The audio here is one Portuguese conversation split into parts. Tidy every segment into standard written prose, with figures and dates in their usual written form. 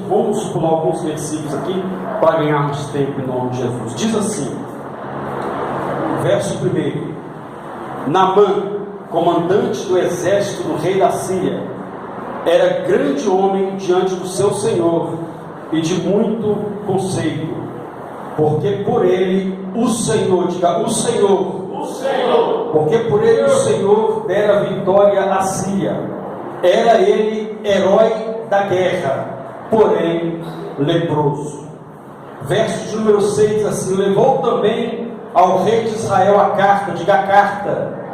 Vamos pular alguns versículos aqui para ganharmos tempo em nome de Jesus. Diz assim, verso 1: Naamã, comandante do exército do rei da Síria, era grande homem diante do seu senhor e de muito conceito, porque por ele o Senhor, diga o Senhor, porque por ele o Senhor dera vitória à Síria. Era ele herói da guerra, porém leproso. Verso de número 6 assim: levou também ao rei de Israel a carta, diga a carta.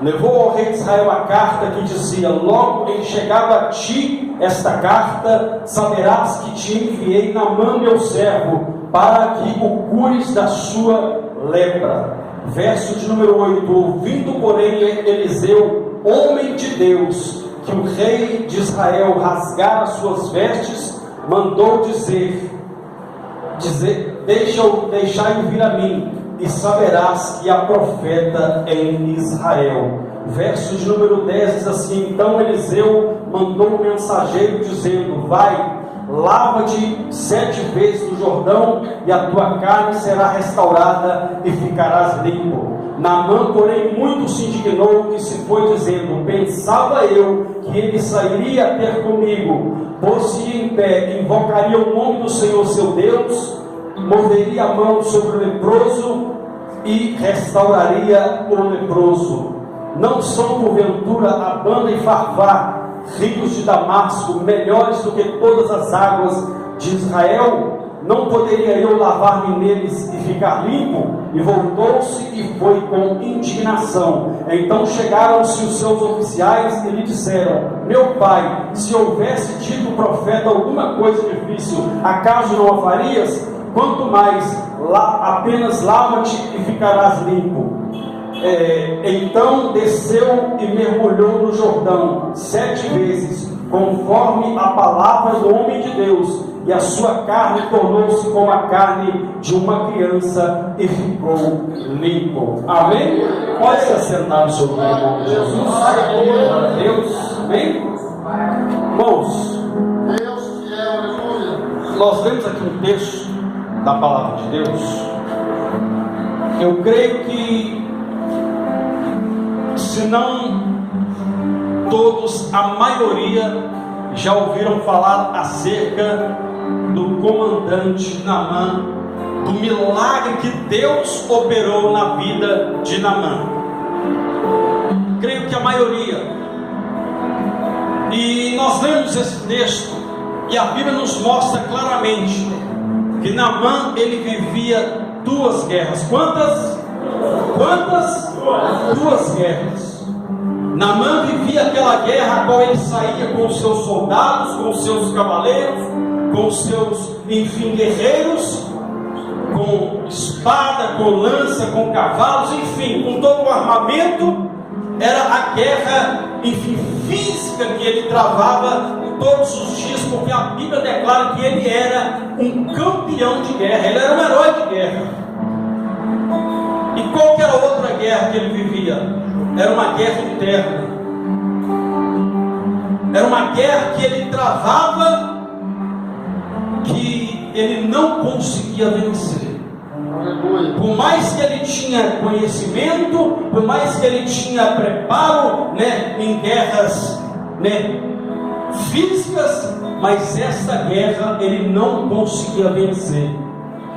Levou ao rei de Israel a carta que dizia: logo em chegado a ti esta carta, saberás que te enviei Naamã meu servo, para que o cures da sua lepra. Verso de número 8: ouvindo porém Eliseu, homem de Deus, que o rei de Israel rasgara suas vestes, mandou dizer deixai-o vir a mim, e saberás que há profeta em Israel. Verso de número 10 diz assim: então Eliseu mandou um mensageiro dizendo: vai, lava-te 7 vezes no Jordão, e a tua carne será restaurada e ficarás limpo. Naamã, porém, muito se indignou e se foi dizendo: pensava eu que ele sairia ter comigo, pôs-se em pé, invocaria o nome do Senhor seu Deus, moveria a mão sobre o leproso e restauraria o leproso. Não são porventura Abana e Farvá, rios de Damasco, melhores do que todas as águas de Israel? Não poderia eu lavar-me neles e ficar limpo? E voltou-se e foi com indignação. Então chegaram-se os seus oficiais e lhe disseram: meu pai, se houvesse dito o profeta alguma coisa difícil, acaso não a farias? Quanto mais, apenas lava-te e ficarás limpo. Então desceu e mergulhou no Jordão 7 vezes, conforme a palavra do homem de Deus, e a sua carne tornou-se como a carne de uma criança e ficou limpo. Amém? Pode se assentar sobre o nome de Jesus. Glória a Deus. Amém? Irmãos, nós lemos aqui um texto da palavra de Deus. Eu creio que, se não todos, a maioria já ouviram falar acerca do comandante Naamã, do milagre que Deus operou na vida de Naamã. Creio que a maioria. E nós lemos esse texto e a Bíblia nos mostra claramente que Naamã, ele vivia 2 guerras. Quantas? 2 guerras. Naamã vivia aquela guerra a qual ele saía com os seus soldados, com os seus cavaleiros, com os seus, guerreiros, com espada, com lança, com cavalos, enfim, com todo o armamento. Era a guerra, física que ele travava todos os dias, porque a Bíblia declara que ele era um campeão de guerra, ele era um herói de guerra. E qual que era a outra guerra que ele vivia? Era uma guerra interna. Era uma guerra que ele travava, que ele não conseguia vencer. Por mais que ele tinha conhecimento, por mais que ele tinha preparo, em guerras, físicas, mas essa guerra ele não conseguia vencer.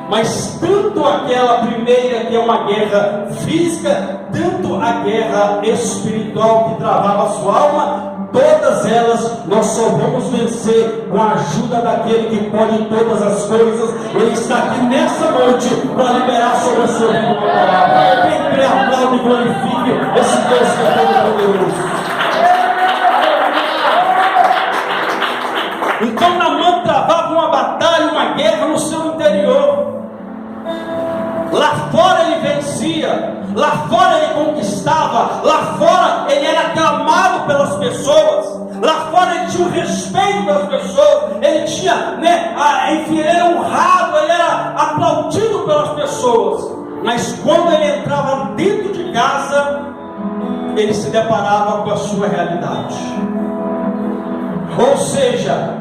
Mas tanto aquela primeira, que é uma guerra física, tanto a guerra espiritual que travava a sua alma, todas elas nós só vamos vencer com a ajuda daquele que pode todas as coisas. Ele está aqui nessa noite para liberar sobre a sua vida uma palavra. Quem crê, aplaude e glorifique esse Deus que é todo poderoso. Então Naamã travava uma batalha, uma guerra no seu interior. Lá fora ele vencia, lá fora ele conquistava, lá fora ele era aclamado pelas pessoas, lá fora ele tinha o respeito das pessoas, ele tinha, ele era honrado, ele era aplaudido pelas pessoas. Mas quando ele entrava dentro de casa, ele se deparava com a sua realidade. Ou seja,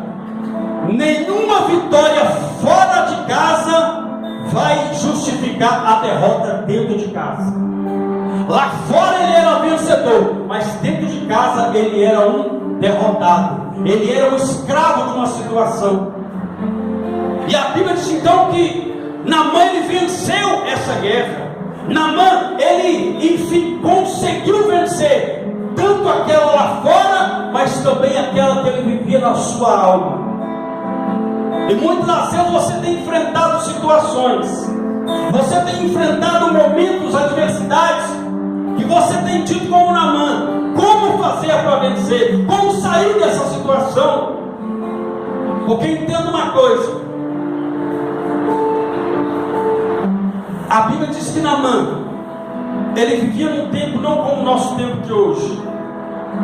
nenhuma vitória fora de casa vai justificar a derrota dentro de casa. Lá fora ele era vencedor, mas dentro de casa ele era um derrotado, ele era um escravo de uma situação. E a Bíblia diz então que Naamã ele venceu essa guerra. Naamã ele enfim conseguiu vencer tanto aquela lá fora, mas também aquela que ele vivia na sua alma. E muitas das vezes você tem enfrentado situações, você tem enfrentado momentos, adversidades, que você tem tido como Naamã, como fazer para vencer, como sair dessa situação. Porque entenda uma coisa, a Bíblia diz que Naamã, ele vivia num tempo não como o nosso tempo de hoje.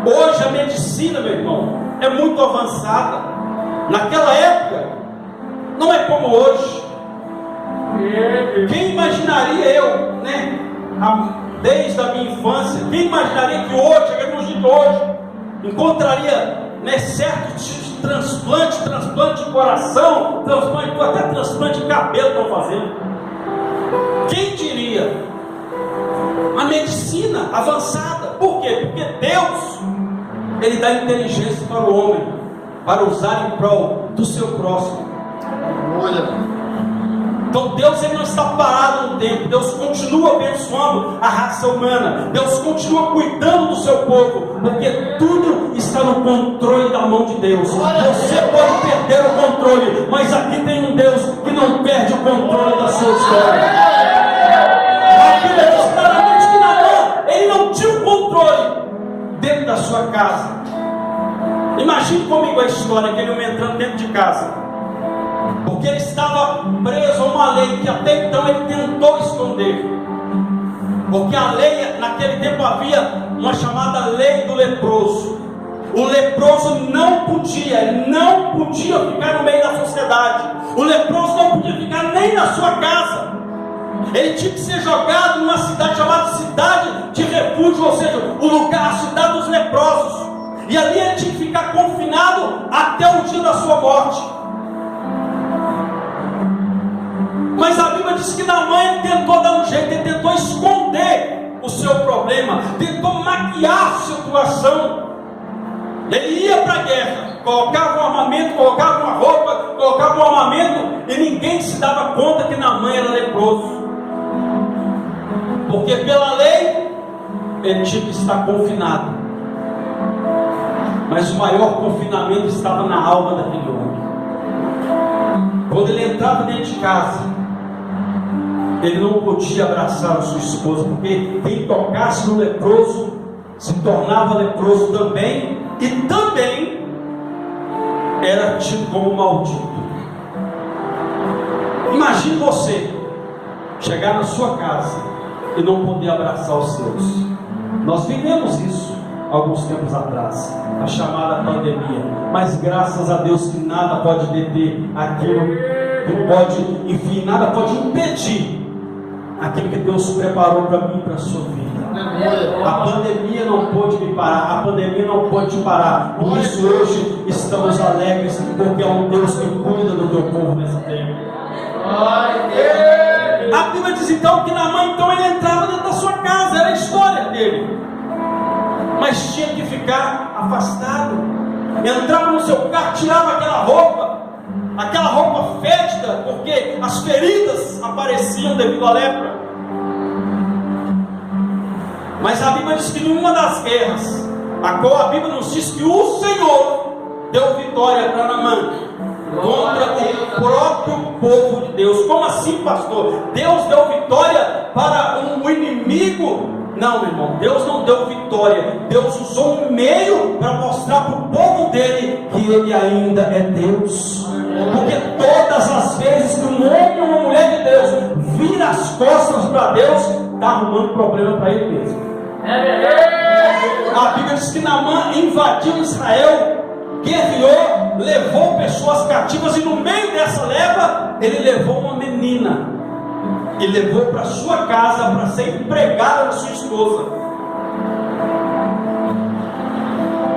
Hoje a medicina, meu irmão, é muito avançada. Naquela época, não é como hoje. Quem imaginaria eu, né? Desde a minha infância, quem imaginaria que hoje, chegando no dia de hoje, encontraria, né, certos tipos de transplante de coração, até transplante de cabelo estão fazendo. Quem diria? A medicina avançada. Por quê? Porque Deus, ele dá inteligência para o homem, para usar em prol do seu próximo. Então Deus ele não está parado no tempo. Deus continua abençoando a raça humana. Deus continua cuidando do seu povo, porque tudo está no controle da mão de Deus. Você pode perder o controle, mas aqui tem um Deus que não perde o controle da sua história. A Bíblia diz claramente que Naamã, ele não tinha o controle dentro da sua casa. Imagine comigo a história, aquele homem entrando dentro de casa, porque ele estava preso a uma lei que até então ele tentou esconder. Porque a lei, naquele tempo havia uma chamada lei do leproso. O leproso não podia ficar no meio da sociedade. O leproso não podia ficar nem na sua casa. Ele tinha que ser jogado numa cidade chamada cidade de refúgio, ou seja, o lugar, a cidade dos leprosos. E ali ele tinha que ficar confinado até o dia da sua morte. Mas a Bíblia diz que Naamã ele tentou dar um jeito, ele tentou esconder o seu problema, tentou maquiar a situação. Ele ia para a guerra, colocava um armamento, colocava uma roupa, colocava um armamento, e ninguém se dava conta que Naamã era leproso. Porque pela lei, ele tinha que estar confinado. Mas o maior confinamento estava na alma daquele homem. Quando ele entrava dentro de casa, ele não podia abraçar a sua esposa, porque quem tocasse no leproso se tornava leproso também, e também era tido como maldito. Imagine você chegar na sua casa e não poder abraçar os seus. Nós vivemos isso alguns tempos atrás, a chamada pandemia, mas graças a Deus que nada pode deter aquilo que pode, enfim, nada pode impedir aquilo que Deus preparou para mim e para a sua vida. A pandemia não pôde me parar, a pandemia não pode te parar. Por isso hoje estamos alegres, porque é um Deus que cuida do teu povo nessa terra. A Bíblia diz então que Naamã, então ele entrava dentro da sua casa, era a história dele, mas tinha que ficar afastado. Entrava no seu carro, tirava aquela roupa fétida, porque as feridas apareciam devido à lepra. Mas a Bíblia diz que numa das guerras, a qual a Bíblia nos diz que o Senhor deu vitória para Naamã contra o próprio povo de Deus. Como assim, pastor? Deus deu vitória para um inimigo? Não, meu irmão, Deus não deu vitória. Deus usou um meio para mostrar para o povo dele que ele ainda é Deus. Porque todas as vezes que um homem ou uma mulher de Deus vira as costas para Deus, está arrumando problema para ele mesmo. A Bíblia diz que Naamã invadiu Israel, guerreou, levou pessoas cativas, e no meio dessa leva ele levou uma menina e levou para sua casa para ser empregada da sua esposa.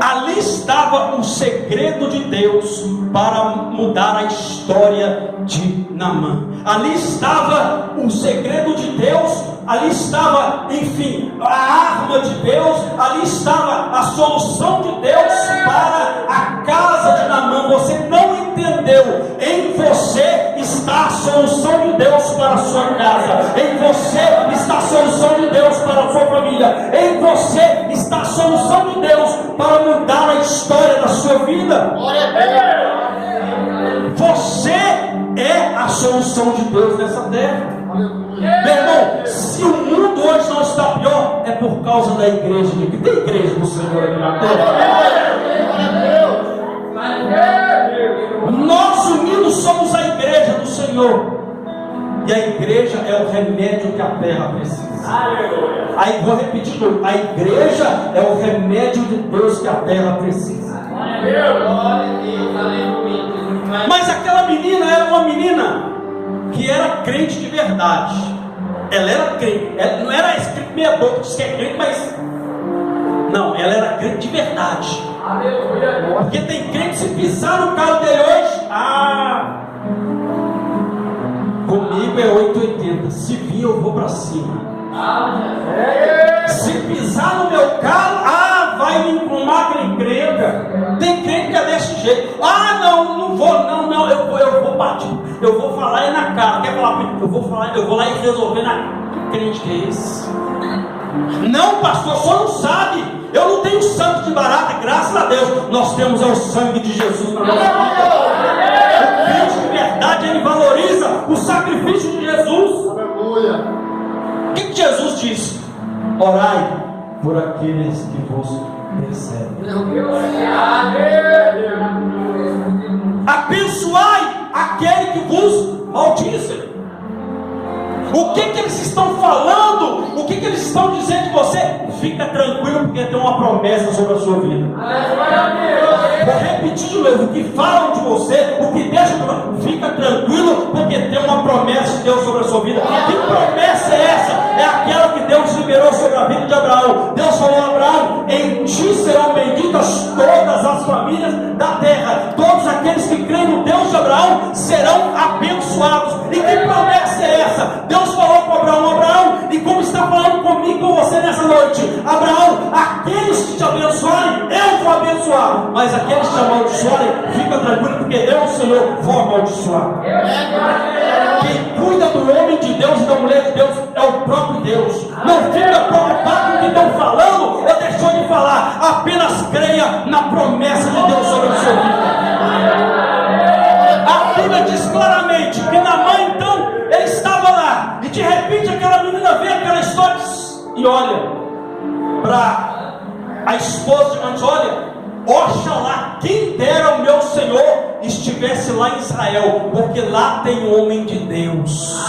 Ali estava o segredo de Deus para mudar a história de Naamã. Ali estava o segredo de Deus, ali estava, enfim, a arma de Deus, ali estava a solução de Deus para a casa de Naamã. Você não entendeu? Em você está a solução de Deus para a sua casa, em você está a solução de Deus para a sua família, em você está a solução de Deus para mudar a história da sua vida. Você é a solução de Deus nessa terra. Meu irmão, se o mundo hoje não está pior, é por causa da igreja. Tem igreja do Senhor aqui na terra? Nós unidos somos a igreja do Senhor. E a igreja é o remédio que a terra precisa. Aí vou repetir tudo. A igreja é o remédio de Deus que a terra precisa. Mas aquela menina era uma menina que era crente de verdade. Ela era crente. Ela não era escrito meia boca, diz que é crente, mas não, ela era crente de verdade. Porque tem crente, se pisar no carro dele hoje, comigo é 880. Se vir, eu vou para cima. Se pisar no meu carro, vai me empurrar aquele encrenca. Tem crente que é desse jeito. Não vou, eu vou partir. Eu vou falar aí na cara. Quer falar comigo? Eu vou lá e resolver na. Que crente que é esse? Não, pastor, só não sabe. Eu não tenho sangue de barata, graças a Deus. Nós temos o sangue de Jesus na nossa vida. O crente de verdade, ele valoriza o sacrifício de Jesus. Aleluia. O que Jesus disse? Orai por aqueles que vos perseguem. Abençoai aquele que vos maldizem. O que eles estão falando? O que eles estão dizendo de você? Fica tranquilo, porque tem uma promessa sobre a sua vida. Vou repetir de novo: o que falam de você, o que deixam de você, fica tranquilo, porque tem uma promessa de Deus sobre a sua vida. Que promessa é essa? É aquela que Deus liberou sobre a vida de Abraão. Deus falou a Abraão: em ti serão benditas todas as famílias da terra. Todos aqueles que creem no Deus de Abraão serão abençoados. E que promessa é essa? Deus falou com Abraão, e como está falando comigo e com você nessa noite: Abraão, aqueles que te abençoarem, eu vou abençoar, mas aqueles que te amaldiçoarem, fica tranquilo, porque eu, Senhor, vou amaldiçoar. Quem cuida do homem de Deus e da mulher de Deus é o próprio Deus. Não fica preocupado com o que estão falando ou deixou de falar. Apenas creia na promessa de Deus sobre a sua vida. A Bíblia diz claramente que Naamã, então, ele estava lá, e de repente aquela menina vê aquela história e olha para a esposa de Naamã: olha, oxalá quem dera o meu Senhor estivesse lá em Israel, porque lá tem um homem de Deus,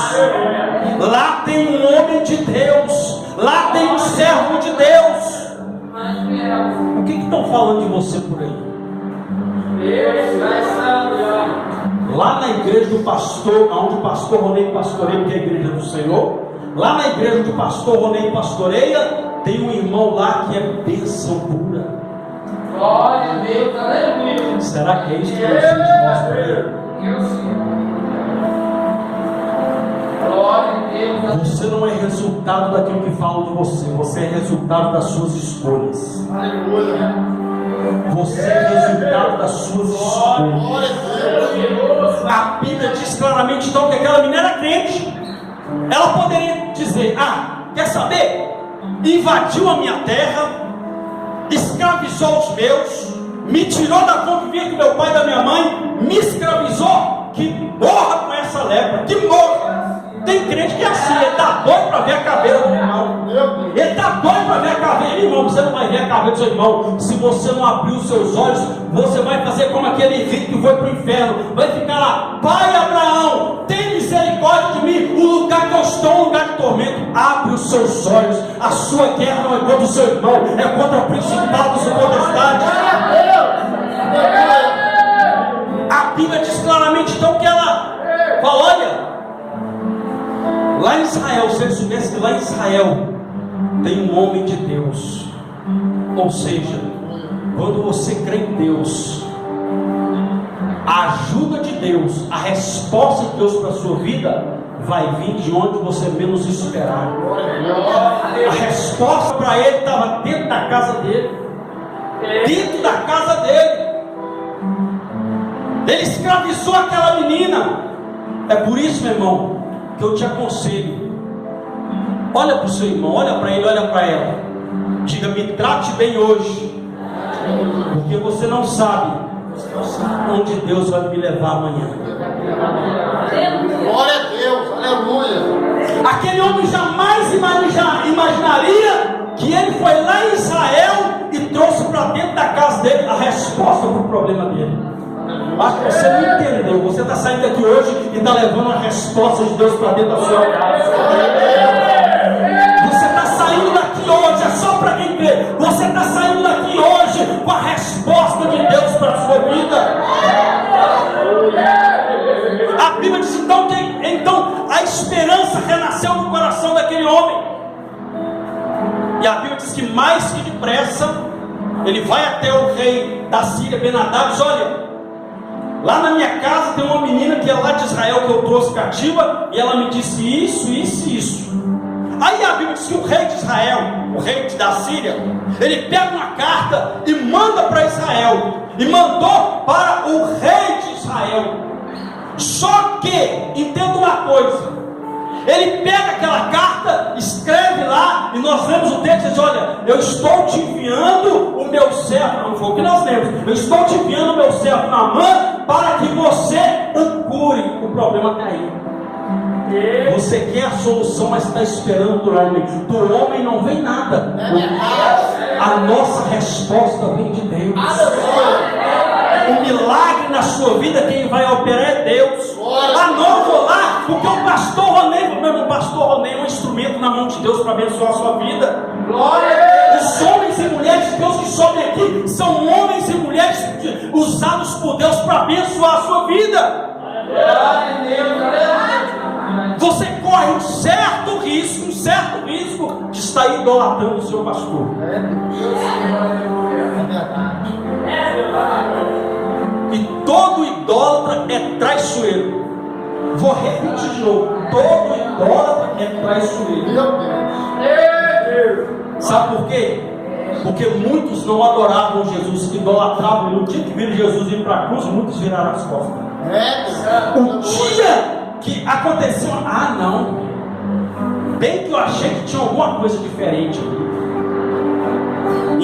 lá tem um homem de Deus, lá tem um servo de Deus. O que estão falando de você por aí? Lá na igreja do pastor, onde o pastor Ronei pastoreia, que é a igreja do Senhor, lá na igreja do pastor Ronei pastoreia, tem um irmão lá que é bênção pura. Glória a Deus, aleluia. Será que é isso que vocês mostram para ele? Glória a Deus. Você não é resultado daquilo que falam de você, você é resultado das suas escolhas. Aleluia. Você é resultado das suas escolhas. A Bíblia diz claramente então que aquela menina era crente. Ela poderia dizer: quer saber? Invadiu a minha terra, escravizou os meus, me tirou da convivência do meu pai e da minha mãe, me escravizou. Que morra com essa lepra, que morra. Tem crente que é assim, ele está doido para ver a caveira do irmão. Ele está doido para ver a caveira. Irmão, você não vai ver a caveira do seu irmão se você não abrir os seus olhos. Você vai fazer como aquele rico que foi para o inferno, vai ficar lá: pai Abraão, tem misericórdia de mim, o lugar que eu estou é um lugar de tormento. Abre os seus olhos. A sua guerra não é contra o seu irmão, é contra o principado e potestade. A Bíblia diz claramente então que ela fala: olha, lá em Israel, se ele soubesse que lá em Israel tem um homem de Deus, ou seja, Quando você crê em Deus, a ajuda de Deus, a resposta de Deus para a sua vida vai vir de onde você menos esperar. A resposta para ele estava dentro da casa dele. Dentro da casa dele. Ele escravizou aquela menina. É por isso, meu irmão, que eu te aconselho: olha para o seu irmão, olha para ele, olha para ela, diga: me trate bem hoje, porque você não sabe onde Deus vai me levar amanhã. Glória a Deus, aleluia. Aquele homem jamais imaginaria que ele foi lá em Israel e trouxe para dentro da casa dele a resposta para o problema dele. Acho que você não entendeu. Você está saindo daqui hoje e está levando a resposta de Deus para dentro da sua casa. Você está saindo daqui hoje, é só para quem crê. Você está saindo daqui hoje com a resposta de Deus para a sua vida. A Bíblia diz então a esperança renasceu no coração daquele homem. E a Bíblia diz que mais que depressa ele vai até o rei da Síria, Ben-Hadad, e diz: olha, lá na minha casa tem uma menina que é lá de Israel, que eu trouxe cativa, e ela me disse isso, isso e isso. Aí a Bíblia diz que o rei de Israel, o rei da Síria, ele pega uma carta e manda para Israel, e mandou para o rei de Israel. Só que, entenda uma coisa, ele pega aquela carta, escreve lá, e nós lemos o texto e diz: olha, eu estou te enviando o meu servo, não foi o que nós lemos, eu estou te enviando o meu servo Naamã para que você o cure. O problema está aí. Você quer a solução, mas está esperando do homem. Do homem não vem nada. A nossa resposta vem de Deus. O milagre na sua vida, quem vai operar é Deus. Ah, não, vou lá, porque o pastor Ronei é um instrumento na mão de Deus para abençoar a sua vida. Os homens e mulheres de Deus que sobem aqui são homens e mulheres usados por Deus para abençoar a sua vida. Você corre um certo risco de estar idolatrando o seu pastor. E todo idólatra é traiçoeiro. Vou repetir de novo: todo idólatra é traiçoeiro. Sabe por quê? Porque muitos não adoravam Jesus, idolatravam. No dia que viram Jesus ir para a cruz, muitos viraram as costas. O dia que aconteceu, não, bem que eu achei que tinha alguma coisa diferente aqui.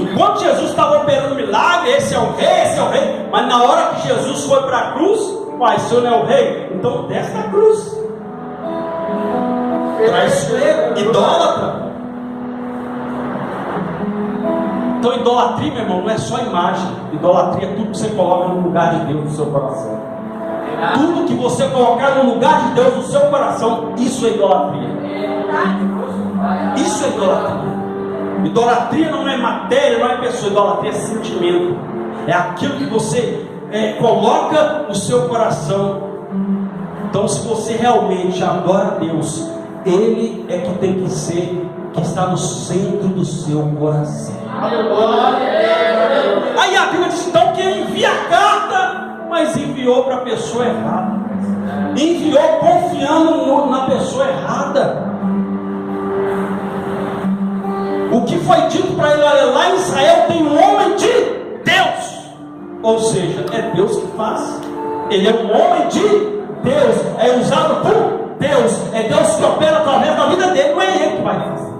Enquanto Jesus estava operando milagre, esse é o rei, mas na hora que Jesus foi para a cruz, se eu não é o rei, então desce da cruz. Traiçoeiro, idólatra. Então idolatria, meu irmão, não é só imagem. Idolatria é tudo que você coloca no lugar de Deus no seu coração. Tudo que você colocar no lugar de Deus no seu coração, isso é idolatria. Isso é idolatria. Idolatria não é matéria, não é pessoa. Idolatria é sentimento. É aquilo que você coloca no seu coração. Então, se você realmente adora a Deus, Ele é que tem que ser, que está no centro do seu coração. Aí a Bíblia diz então que ele envia a carta, mas enviou para a pessoa errada. Enviou confiando na pessoa errada. O que foi dito para ele: olha, lá em Israel tem um homem de Deus. Ou seja, é Deus que faz. Ele é um homem de Deus, é usado por Deus, é Deus que opera através da vida dele, não é ele que vai fazer.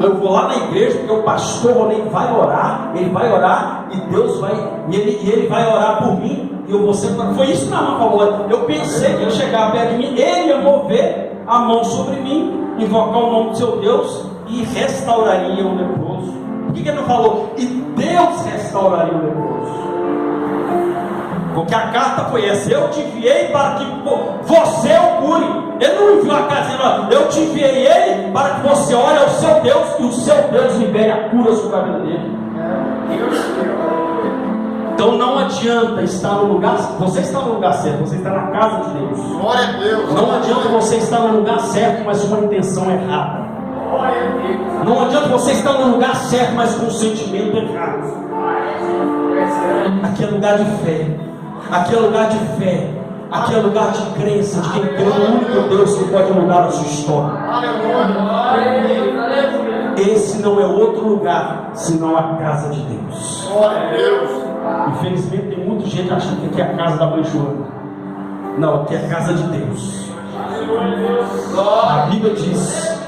Eu vou lá na igreja porque o pastor Ronei vai orar, ele vai orar e Deus vai, e ele vai orar por mim, e eu vou ser. Foi isso que Naamã falou. Eu pensei que ele chegava perto de mim, ele ia mover a mão sobre mim, invocar o nome do seu Deus e restauraria o leproso. Por que ele não falou? E Deus restauraria o leproso? Porque a carta foi essa: eu te enviei para que você o cure. Ele não enviou a carta dizendo: eu te enviei ele para que você olhe ao seu Deus e o seu Deus libere a cura sobre a vida dele. Então não adianta estar no lugar, você está no lugar certo, você está na casa de Deus. Glória a Deus. Não adianta você estar no lugar certo, mas com uma intenção errada. Não adianta você estar no lugar certo, mas com o sentimento errado. Aqui é lugar de fé. Aqui é lugar de fé. Aqui é lugar de crença, de quem crê no único Deus que pode mudar a sua história. Esse não é outro lugar, senão a casa de Deus. Infelizmente tem muita gente achando que aqui é a casa da mãe Joana. Não, aqui é a casa de Deus. A Bíblia diz: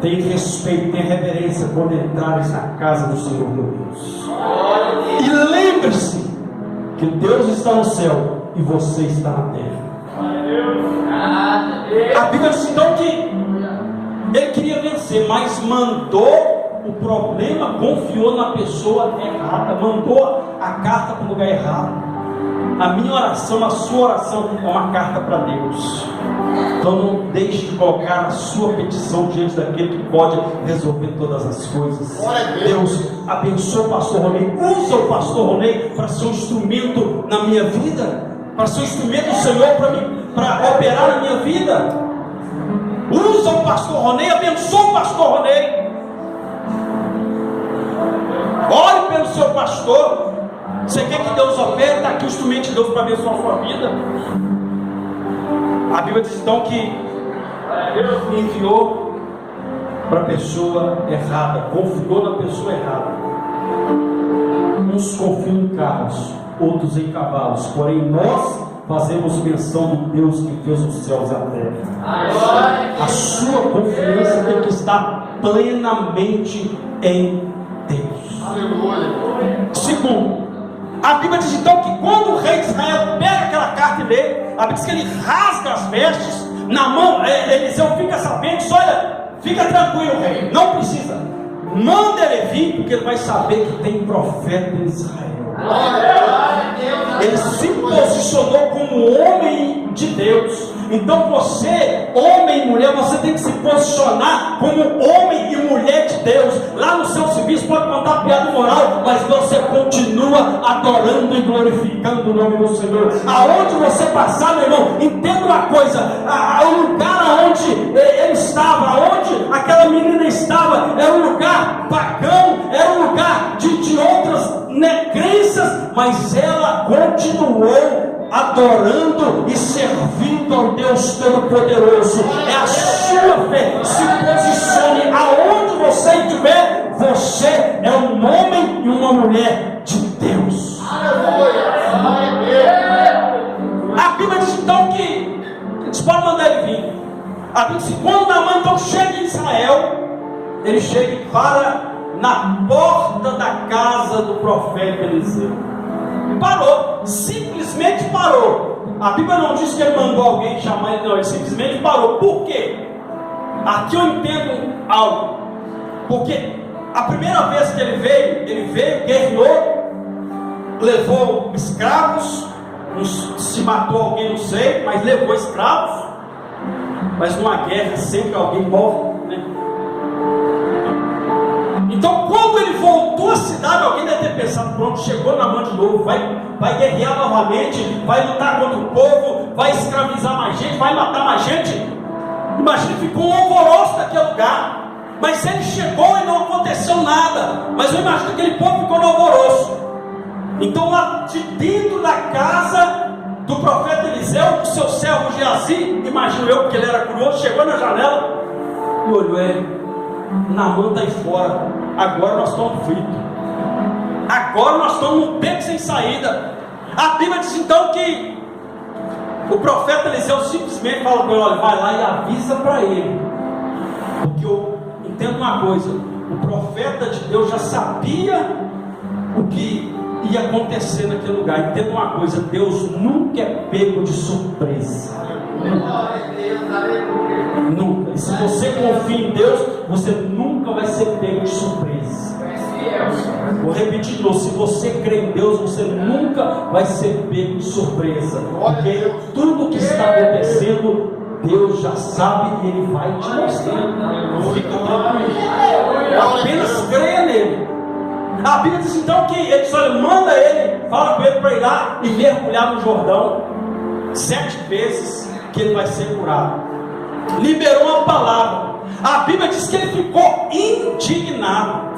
tem respeito, tem reverência quando entrares na casa do Senhor teu Deus. E lembre-se que Deus está no céu e você está na terra. A Bíblia diz então que ele queria vencer, mas mandou o problema, confiou na pessoa errada, mandou a carta para o lugar errado. A minha oração, a sua oração é uma carta para Deus. Então não deixe de colocar a sua petição diante daquele que pode resolver todas as coisas. Deus abençoe o pastor Ronei. Usa o pastor Ronei para ser um instrumento na minha vida, para ser um instrumento do Senhor para operar na minha vida. Usa o pastor Ronei, abençoe o pastor Ronei. Ore pelo seu pastor. Você quer que Deus opere? Está aqui o instrumento de Deus para abençoar a sua vida. A Bíblia diz então que Deus enviou para a pessoa errada, confiou na pessoa errada. Uns confiam em carros, outros em cavalos, porém nós fazemos menção do Deus que fez os céus e a terra. A sua confiança tem que estar plenamente em Deus. Segundo, a Bíblia diz então que quando o rei de Israel pega aquela carta e lê, a Bíblia diz que ele rasga as vestes, na mão, Eliseu fica sabendo, diz: olha, fica tranquilo, rei, não precisa, manda ele vir, porque ele vai saber que tem profeta em Israel. Ele se posicionou como homem de Deus. Então você, homem e mulher, você tem que se posicionar como homem e mulher de Deus. Lá no seu serviço pode contar piada moral, mas você continua adorando e glorificando o nome do Senhor. Aonde você passar, meu irmão, entenda uma coisa: o lugar onde ele estava, aonde aquela menina estava, era um lugar pagão, era um lugar de outras crenças, mas ela continuou adorando e servindo ao Deus Todo-Poderoso. É a sua fé. Se posicione aonde você estiver. Você é um homem e uma mulher de Deus. A Bíblia diz então que eles podem mandar ele vir. A Bíblia diz que quando Naamã então chega em Israel, ele chega e para na porta da casa do profeta Eliseu. Parou, simplesmente parou. A Bíblia não diz que ele mandou alguém chamar ele, não, ele simplesmente parou. Por quê? Aqui eu entendo algo. Porque a primeira vez que ele veio, guerreou, levou escravos, se matou alguém, não sei, mas levou escravos. Mas numa guerra sempre alguém morre, né? Então quando ele voltou à cidade, alguém deve ter pensado: pronto, chegou Naamã de novo, vai guerrear novamente, vai lutar contra o povo, vai escravizar mais gente, vai matar mais gente. Imagina, ficou um alvoroço naquele lugar. Mas ele chegou e não aconteceu nada. Mas eu imagino que aquele povo ficou no alvoroço. Então lá de dentro da casa do profeta Eliseu, o seu servo Geazi, imagino eu, porque ele era curioso, chegou na janela e olhou: Naamã está aí fora, agora nós estamos fritos, agora nós estamos num beco sem saída. A Bíblia diz então que o profeta Eliseu simplesmente fala para ele: olha, vai lá e avisa para ele, porque eu entendo uma coisa, o profeta de Deus já sabia o que ia acontecer naquele lugar. Entenda uma coisa: Deus nunca é pego de surpresa. Nunca. E se você confia em Deus, você nunca vai ser pego de surpresa. Vou repetir de novo: se você crê em Deus, você nunca vai ser pego de surpresa, porque tudo que está acontecendo, Deus já sabe e Ele vai te mostrar. Fica tranquilo, apenas creia nele. A Bíblia diz então que ele diz: olha, manda ele, fala com ele para ir lá e mergulhar no Jordão 7 vezes, que ele vai ser curado. Liberou uma palavra. A Bíblia diz que ele ficou indignado.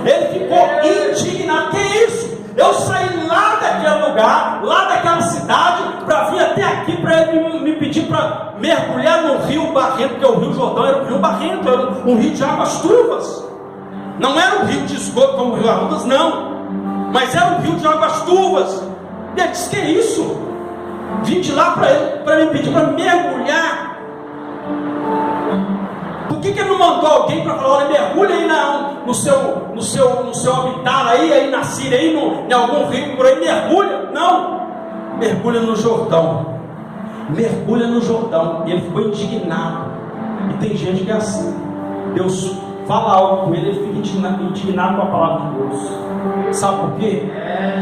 Ele ficou indignado. Que isso? Eu saí lá daquele lugar, lá daquela cidade, para vir até aqui, para ele me pedir para mergulhar no rio barrento, porque o rio Jordão era um rio barrento, era um rio de águas turvas. Não era um rio de esgoto como o rio Arrudas, não, mas era um rio de águas turvas. E ele disse: que isso? Vim de lá para me pedir para mergulhar. Por que ele não mandou alguém para falar: olha, mergulha aí no seu habitat aí na Síria, aí em algum rio por aí, mergulha? Não, mergulha no Jordão. Mergulha no Jordão. E ele ficou indignado. E tem gente que é assim. Deus fala algo com ele, ele fica indignado com a palavra de Deus. Sabe por quê?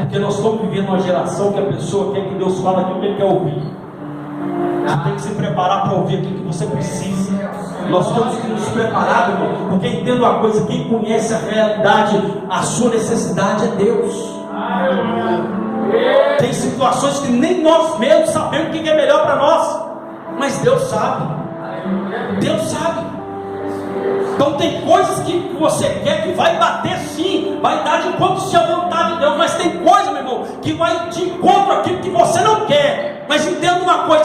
Porque nós estamos vivendo uma geração que a pessoa quer que Deus fale aquilo que ele quer ouvir. Você tem que se preparar para ouvir aquilo que você precisa. Nós temos que nos preparar, irmão, porque entenda uma coisa: quem conhece a realidade, a sua necessidade é Deus. Tem situações que nem nós mesmos sabemos o que é melhor para nós, mas Deus sabe. Deus sabe. Então tem coisas que você quer que vai bater sim, vai dar de encontro se a vontade de Deus, mas tem coisa, meu irmão, que vai de encontro aquilo que você não quer. Mas entenda uma coisa: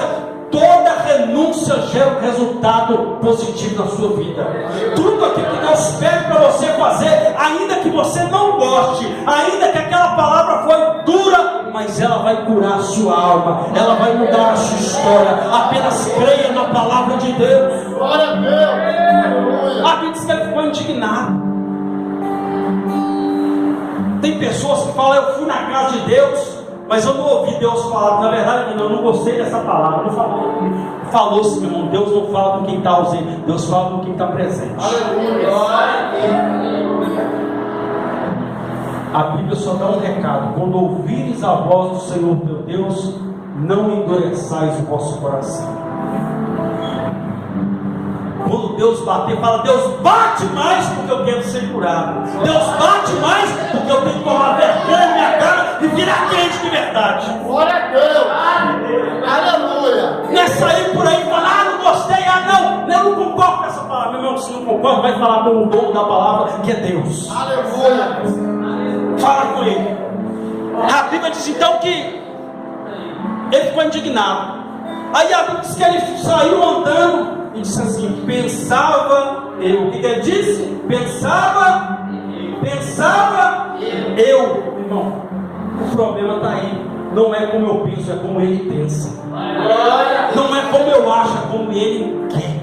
toda renúncia gera um resultado positivo na sua vida. Tudo aquilo que Deus pede para você fazer, ainda que você não goste, ainda que aquela palavra foi dura, mas ela vai curar a sua alma, ela vai mudar a sua história. Apenas creia na palavra de Deus. Glória a Deus. A Bíblia diz que ele ficou indignado. Tem pessoas que falam: eu fui na casa de Deus, mas eu não ouvi Deus falar. Na verdade, eu não gostei dessa palavra. Não falou. Falou-se, meu irmão. Deus não fala com quem está ausente, Deus fala com quem está presente. A Bíblia só dá um recado: quando ouvires a voz do Senhor teu Deus, não endureçais o vosso coração. Quando Deus bater, fala: Deus, bate mais porque eu quero ser curado. Deus, bate mais porque eu tenho que tomar vergonha na minha cara e virar crente de verdade. Glória a Deus. Aleluia. Não é sair por aí e falar: não gostei, não, eu não concordo com essa palavra. Meu irmão, se não concorda, vai falar com o dono da palavra, que é Deus. Aleluia. Fala com ele. A Bíblia diz então que ele ficou indignado. Aí a Bíblia diz que ele saiu andando e disse assim: pensava eu. O que ele disse? Pensava eu. Irmão, o problema está aí. Não é como eu penso, é como ele pensa. Não é como eu acho, é como ele quer.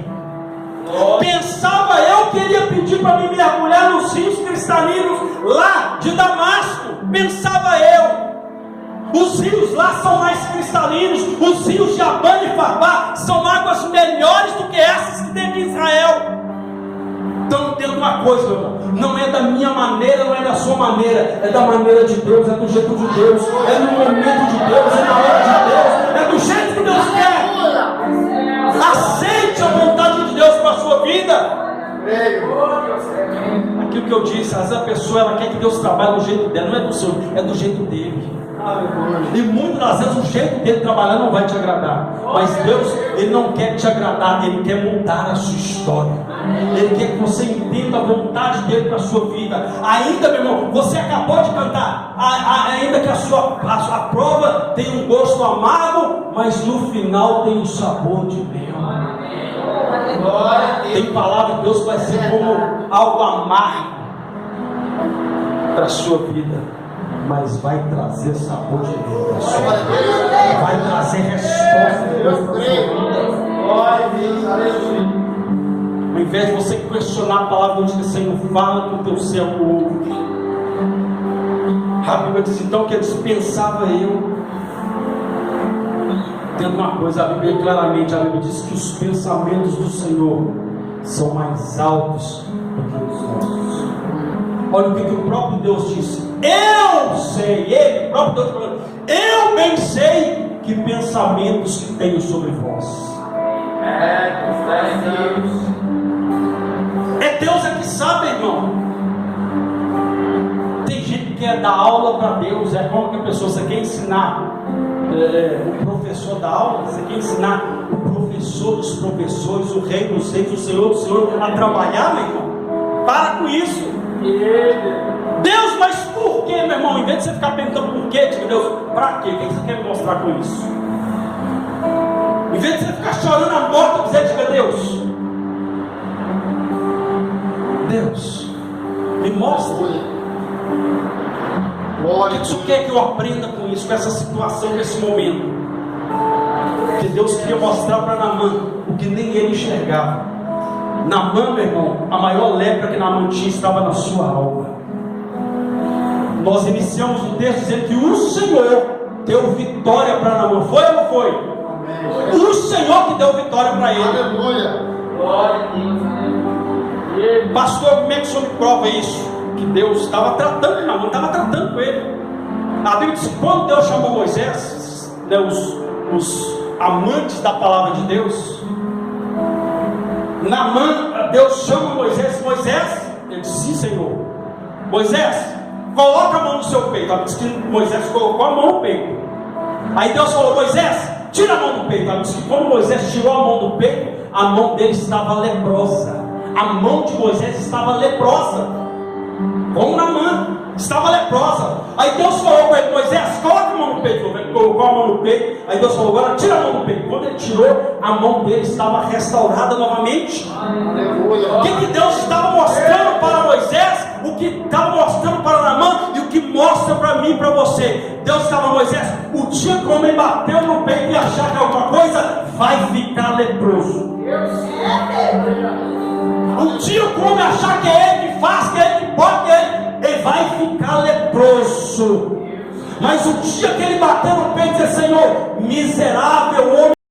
Pensava eu que ele ia pedir para me mergulhar nos rios cristalinos lá de Damasco. Pensava eu. Os rios lá são mais cristalinos. Os rios de Abana e Farbá são águas melhores do que essas que tem aqui em Israel. Então entenda uma coisa, meu irmão: não é da minha maneira, não é da sua maneira, é da maneira de Deus, é do jeito de Deus, é no momento de Deus, é na hora de Deus, é do jeito que Deus quer. Aceite a vontade de Deus para a sua vida. Aquilo que eu disse: às vezes a pessoa ela quer que Deus trabalhe do jeito dela, não é do seu, é do jeito dele. E muitas das vezes o jeito dele trabalhar não vai te agradar, mas Deus, ele não quer te agradar, ele quer mudar a sua história. Ele quer que você entenda a vontade dele para a sua vida. Ainda, meu irmão, você acabou de cantar, ainda que a sua prova tenha um gosto amargo, mas no final tem um sabor de mel. Tem palavra de Deus que vai ser como algo amargo para a sua vida, mas vai trazer sabor de Deus para a sua vida. Vai trazer resposta de Deus para a sua vida. Ao invés de você questionar a palavra de Deus, Senhor, fala que o teu céu ouve. A Bíblia diz então que ele dispensava eu. Tendo uma coisa, a Bíblia claramente, a Bíblia diz que os pensamentos do Senhor são mais altos do que os nossos. Olha o que o próprio Deus disse: eu sei, ele, o próprio Deus falando, eu bem sei que pensamentos que tenho sobre vós. É Deus é que sabe, irmão. Tem gente que quer dar aula para Deus, é como que a pessoa, você quer ensinar. o professor da aula, você quer ensinar o professor dos professores, o rei dos reis, o senhor do senhor a trabalhar, meu irmão? Para com isso. Deus, mas por que, meu irmão? Em vez de você ficar perguntando por quê, diga, Deus, para quê? O que você quer me mostrar com isso? Em vez de você ficar chorando a morte, você diga, Deus, me mostra. O que você quer que eu aprenda com isso, com essa situação, com esse momento? Que Deus queria mostrar para Naamã o que nem ele enxergava. Naamã, meu irmão, a maior lepra que Naamã tinha estava na sua alma. Nós iniciamos o texto dizendo que o Senhor deu vitória para Naamã. Foi ou não foi? Amém. O Senhor que deu vitória para ele. Aleluia. Glória a Deus. Pastor, como é que o senhor me prova isso? Que Deus estava tratando de Naamã, estava tratando com ele. A Bíblia diz que quando Deus chamou Moisés, né, os amantes da palavra de Deus, Naamã, Deus chama Moisés, ele disse, sim, Senhor. Moisés, coloca a mão no seu peito. A Bíblia diz que Moisés colocou a mão no peito. Aí Deus falou, Moisés, tira a mão do peito. A Bíblia diz que quando Moisés tirou a mão do peito, a mão dele estava leprosa. A mão de Moisés estava leprosa, como Naamã, estava leprosa. Aí Deus falou para ele, Moisés, coloca a mão no peito. Ele colocou a mão no peito. Aí Deus falou, agora tira a mão do peito. Quando ele tirou, a mão dele estava restaurada novamente. O que Deus estava mostrando para Moisés, o que estava mostrando para Naamã e o que mostra para mim e para você. Deus estava, Moisés, o dia que o homem bateu no peito e achar que é alguma coisa, vai ficar leproso. Um dia o homem achar que é ele que faz, que é ele que pode, que é ele vai ficar leproso. Mas o dia que ele bater no peito e dizer, Senhor, miserável homem